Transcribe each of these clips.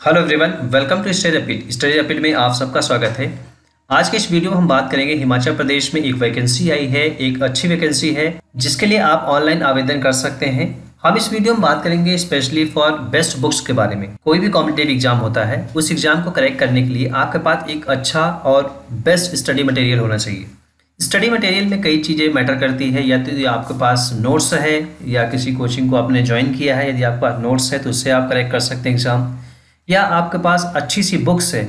Hello everyone, welcome to Study Rapid. Study Rapid में आप सबका स्वागत है। आज के इस वीडियो में हम बात करेंगे हिमाचल प्रदेश में एक वैकेंसी आई है, एक अच्छी वैकेंसी है जिसके लिए आप ऑनलाइन आवेदन कर सकते हैं। हम इस वीडियो में बात करेंगे स्पेशली फॉर बेस्ट बुक्स के बारे में। कोई भी कॉम्पिटिटिव एग्जाम होता है, उस एग्जाम को करेक्ट करने के लिए आपके पास एक अच्छा और बेस्ट स्टडी मटेरियल होना चाहिए। स्टडी मटेरियल में कई चीज़ें मैटर करती है, या तो आपके पास नोट्स है या किसी कोचिंग को आपने ज्वाइन किया है, यदि आपके पास नोट्स है तो उससे आप करेक्ट कर सकते हैं एग्जाम, या आपके पास अच्छी सी बुक्स है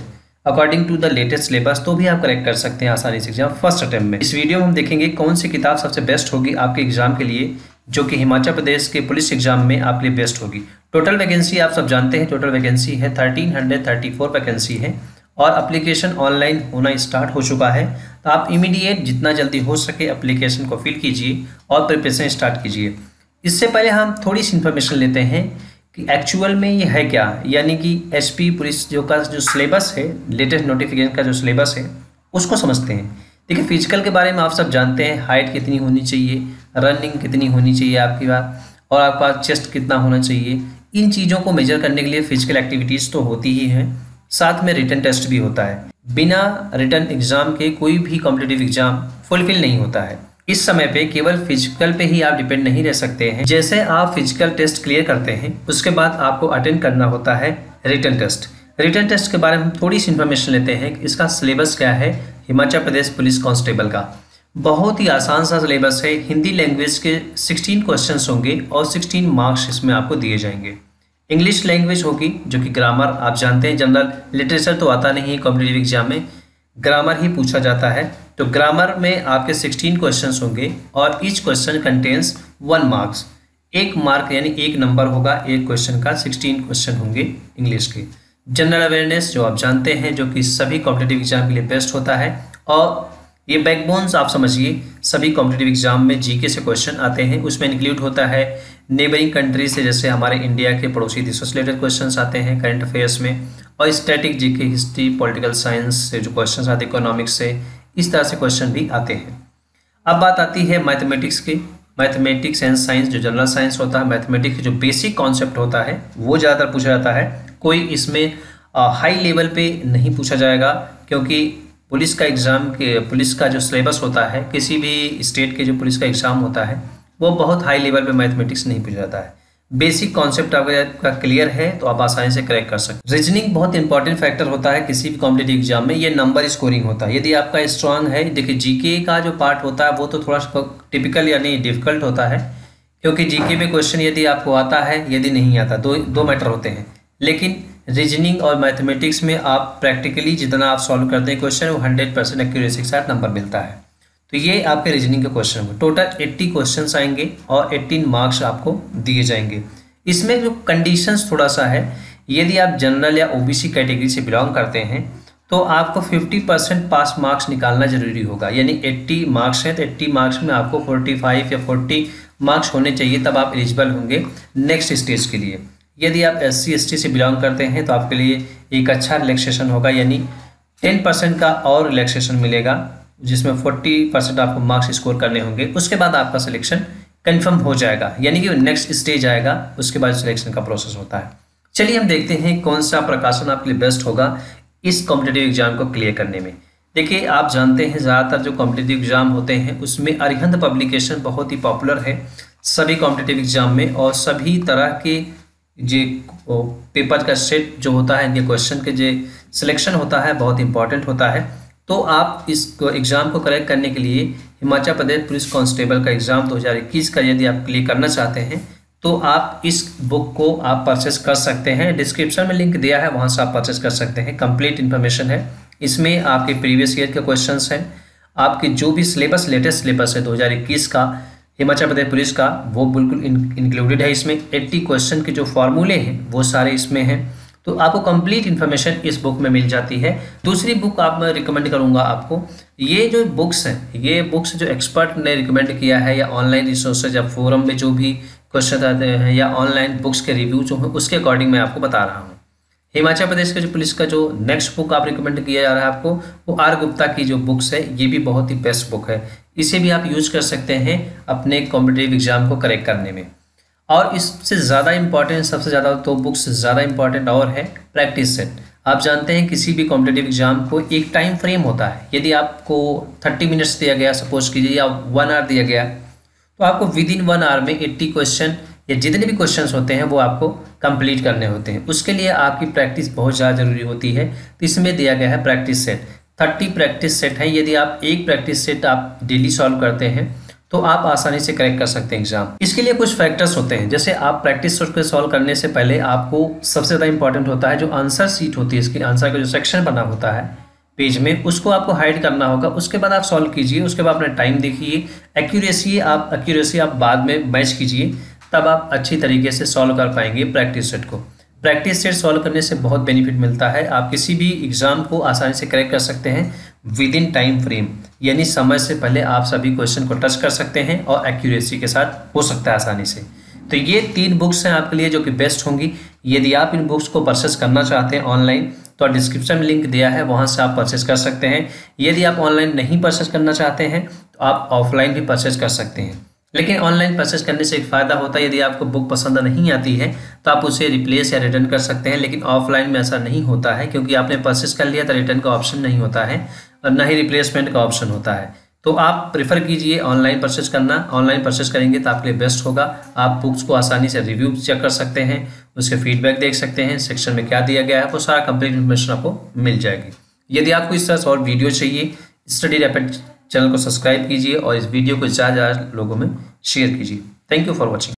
according to the latest syllabus तो भी आप करेक्ट कर सकते हैं आसानी से एग्जाम फर्स्ट अटेम्प्ट में। इस वीडियो में हम देखेंगे कौन सी किताब सबसे बेस्ट होगी आपके एग्जाम के लिए, जो कि हिमाचल प्रदेश के पुलिस एग्जाम में आपके लिए बेस्ट होगी। टोटल वैकेंसी आप सब जानते हैं, टोटल वैकेंसी है 1334 वैकेंसी है और एप्लीकेशन ऑनलाइन होना स्टार्ट हो चुका है। तो आप इमीडिएट जितना जल्दी हो सके एप्लीकेशन को फिल कीजिए और प्रिपरेशन स्टार्ट कीजिए। इससे पहले हम थोड़ी सी इन्फॉर्मेशन लेते हैं कि एक्चुअल में ये है क्या, यानी कि एसपी पुलिस जो सिलेबस है, लेटेस्ट नोटिफिकेशन का जो सिलेबस है उसको समझते हैं। देखिए, फिजिकल के बारे में आप सब जानते हैं, हाइट कितनी होनी चाहिए, रनिंग कितनी होनी चाहिए आपकी बात, और आपके पास चेस्ट कितना होना चाहिए। इन चीज़ों को मेजर करने के लिए फिजिकल एक्टिविटीज़ तो होती ही हैं, साथ में रिटन टेस्ट भी होता है। बिना रिटन एग्जाम के कोई भी कॉम्पिटिटिव एग्जाम फुलफिल नहीं होता है। इस समय पे केवल फिजिकल पे ही आप डिपेंड नहीं रह सकते हैं। जैसे आप फिजिकल टेस्ट क्लियर करते हैं उसके बाद आपको अटेंड करना होता है रिटन टेस्ट। रिटन टेस्ट के बारे में हम थोड़ी सी इन्फॉर्मेशन लेते हैं कि इसका सिलेबस क्या है। हिमाचल प्रदेश पुलिस कांस्टेबल का बहुत ही आसान सा सिलेबस है। हिंदी लैंग्वेज के 16 क्वेश्चन होंगे और 16 मार्क्स इसमें आपको दिए जाएंगे। इंग्लिश लैंग्वेज होगी, जो कि ग्रामर आप जानते हैं, जनरल लिटरेचर तो आता नहीं है कॉम्पिटिटिव एग्जाम में, ग्रामर ही पूछा जाता है। तो ग्रामर में आपके 16 क्वेश्चंस होंगे और each question contains 1 marks. 1 mark यानी 1 नंबर होगा एक क्वेश्चन का। 16 क्वेश्चन होंगे इंग्लिश के। जनरल अवेयरनेस जो आप जानते हैं, जो कि सभी कॉम्पिटिटिव एग्जाम के लिए बेस्ट होता है, और ये बैकबोन्स आप समझिए सभी कॉम्पिटिटिव एग्जाम में जीके से क्वेश्चन आते हैं। उसमें इंक्लूड होता है नेबरिंग कंट्री से, जैसे हमारे इंडिया के पड़ोसी देशों से रिलेटेड क्वेश्चन आते हैं करंट अफेयर्स में, और static GK, history, political science से जो क्वेश्चन आते हैं, इकोनॉमिक्स से, इस तरह से क्वेश्चन भी आते हैं। अब बात आती है मैथमेटिक्स की। मैथमेटिक्स एंड साइंस जो जनरल साइंस होता है, मैथमेटिक्स जो बेसिक कॉन्सेप्ट होता है वो ज़्यादातर पूछा जाता है। कोई इसमें हाई लेवल पे नहीं पूछा जाएगा, क्योंकि पुलिस का एग्ज़ाम के पुलिस का जो सिलेबस होता है, किसी भी स्टेट के जो पुलिस का एग्ज़ाम होता है, वो बहुत हाई लेवल पे मैथमेटिक्स नहीं पूछा जाता है। बेसिक कॉन्सेप्ट अगर आपका क्लियर है तो आप आसानी से क्रैक कर सकते हैं। रीजनिंग बहुत इंपॉर्टेंट फैक्टर होता है किसी भी कॉम्पिटिटिव एग्जाम में। ये नंबर स्कोरिंग होता है। यदि आपका स्ट्रांग है, देखिए जीके का जो पार्ट होता है वो तो थोड़ा सा टिपिकल यानी डिफिकल्ट होता है, क्योंकि जीके में क्वेश्चन यदि आपको आता है, यदि नहीं आता, दो मैटर होते हैं। लेकिन रीजनिंग और मैथमेटिक्स में आप प्रैक्टिकली जितना आप सॉल्व करते हैं क्वेश्चन, वो 100% एक्यूरेसी के साथ नंबर मिलता है। तो ये आपके रीजनिंग के क्वेश्चन होंगे। टोटल 80 क्वेश्चंस आएंगे और 18 मार्क्स आपको दिए जाएंगे। इसमें जो कंडीशंस थोड़ा सा है, यदि आप जनरल या ओबीसी कैटेगरी से बिलोंग करते हैं तो आपको 50% पास मार्क्स निकालना जरूरी होगा। यानी 80 मार्क्स हैं तो 80 मार्क्स में आपको 45 या 40 मार्क्स होने चाहिए, तब आप एलिजिबल होंगे नेक्स्ट स्टेज के लिए। यदि आप SC ST से बिलोंग करते हैं तो आपके लिए एक अच्छा रिलैक्सेशन होगा, यानी 10% का और रिलैक्सेशन मिलेगा, जिसमें 40% आपको मार्क्स स्कोर करने होंगे। उसके बाद आपका सिलेक्शन कंफर्म हो जाएगा, यानी कि नेक्स्ट स्टेज आएगा, उसके बाद सिलेक्शन का प्रोसेस होता है। चलिए हम देखते हैं कौन सा प्रकाशन आपके लिए बेस्ट होगा इस कॉम्पिटिटिव एग्जाम को क्लियर करने में। देखिए, आप जानते हैं ज़्यादातर जो कॉम्पिटिटिव एग्जाम होते हैं उसमें अरिहंत पब्लिकेशन बहुत ही पॉपुलर है सभी कॉम्पिटिटिव एग्जाम में, और सभी तरह के जो पेपर का सेट जो होता है, इनके क्वेश्चन के जो सिलेक्शन होता है बहुत इंपॉर्टेंट होता है। तो आप इस एग्ज़ाम को करेक्ट करने के लिए हिमाचल प्रदेश पुलिस कांस्टेबल का एग्ज़ाम 2021 का यदि आप क्लियर करना चाहते हैं तो आप इस बुक को आप परचेस कर सकते हैं। डिस्क्रिप्शन में लिंक दिया है, वहाँ से आप परचेस कर सकते हैं। कंप्लीट इन्फॉर्मेशन है इसमें। आपके प्रीवियस ईयर के क्वेश्चंस हैं, आपके जो भी सिलेबस लेटेस्ट सिलेबस है 2021 का हिमाचल प्रदेश पुलिस का, वो बिल्कुल इंक्लूडेड है इसमें। 80 क्वेश्चन के जो फॉर्मूले हैं वो सारे इसमें हैं। तो आपको कंप्लीट इन्फॉर्मेशन इस बुक में मिल जाती है। दूसरी बुक आप मैं रिकमेंड करूंगा आपको, ये जो बुक्स हैं, ये बुक्स जो एक्सपर्ट ने रिकमेंड किया है, या ऑनलाइन रिसोर्सेज या फोरम में जो भी क्वेश्चन आते हैं, या ऑनलाइन बुक्स के रिव्यू जो हैं, उसके अकॉर्डिंग मैं आपको बता रहा हूँ। हिमाचल प्रदेश के जो पुलिस का जो नेक्स्ट बुक आप रिकमेंड किया जा रहा है आपको, वो आर गुप्ता की जो बुक्स है, ये भी बहुत ही बेस्ट बुक है। इसे भी आप यूज कर सकते हैं अपने कॉम्पिटिटिव एग्जाम को करेक्ट करने में। और इससे ज़्यादा इम्पॉर्टेंट, सबसे ज़्यादा तो बुक्स ज़्यादा इम्पॉर्टेंट और है प्रैक्टिस सेट। आप जानते हैं किसी भी कॉम्पिटेटिव एग्जाम को एक टाइम फ्रेम होता है। यदि आपको 30 मिनट्स दिया गया सपोज कीजिए, या 1 आवर दिया गया, तो आपको विद इन 1 आवर में 80 क्वेश्चन या जितने भी क्वेश्चंस होते हैं वो आपको कंप्लीट करने होते हैं। उसके लिए आपकी प्रैक्टिस बहुत ज़्यादा ज़रूरी होती है। तो इसमें दिया गया है प्रैक्टिस सेट, 30 प्रैक्टिस सेट है। यदि आप एक प्रैक्टिस सेट आप डेली सॉल्व करते हैं तो आप आसानी से क्रैक कर सकते हैं एग्जाम। इसके लिए कुछ फैक्टर्स होते हैं, जैसे आप प्रैक्टिस सेट को सॉल्व करने से पहले आपको सबसे ज़्यादा इंपॉर्टेंट होता है जो आंसर शीट होती है, इसकी आंसर का जो सेक्शन बना होता है पेज में, उसको आपको हाइड करना होगा। उसके बाद आप सॉल्व कीजिए, उसके बाद अपना टाइम देखिए, एक्यूरेसी आप बाद में मैच कीजिए, तब आप अच्छी तरीके से सॉल्व कर पाएंगे प्रैक्टिस सेट को। प्रैक्टिस सेट सॉल्व करने से बहुत बेनिफिट मिलता है, आप किसी भी एग्जाम को आसानी से क्रैक कर सकते हैं विद इन टाइम फ्रेम, यानी समय से पहले आप सभी क्वेश्चन को टच कर सकते हैं और एक्यूरेसी के साथ हो सकता है आसानी से। तो ये 3 बुक्स हैं आपके लिए जो कि बेस्ट होंगी। यदि आप इन बुक्स को परचेस करना चाहते हैं ऑनलाइन, तो डिस्क्रिप्शन में लिंक दिया है, वहाँ से आप परचेस कर सकते हैं। यदि आप ऑनलाइन नहीं परचेस करना चाहते हैं तो आप ऑफलाइन भी परचेस कर सकते हैं। लेकिन ऑनलाइन परचेस करने से एक फ़ायदा होता है, यदि आपको बुक पसंद नहीं आती है तो आप उसे रिप्लेस या रिटर्न कर सकते हैं। लेकिन ऑफलाइन में ऐसा नहीं होता है, क्योंकि आपने परचेस कर लिया तो रिटर्न का ऑप्शन नहीं होता है और ना ही रिप्लेसमेंट का ऑप्शन होता है। तो आप प्रेफर कीजिए ऑनलाइन परचेस करना। ऑनलाइन परचेस करेंगे तो आपके लिए बेस्ट होगा। आप बुक्स को आसानी से रिव्यू चेक कर सकते हैं, उसके फीडबैक देख सकते हैं, सेक्शन में क्या दिया गया है वो सारा कंप्लीट इन्फॉर्मेशन आपको मिल जाएगी। यदि आपको इस तरह से और वीडियो चाहिए, स्टडी रैपिड चैनल को सब्सक्राइब कीजिए और इस वीडियो को ज़्यादा लोगों में शेयर कीजिए। Thank you for watching.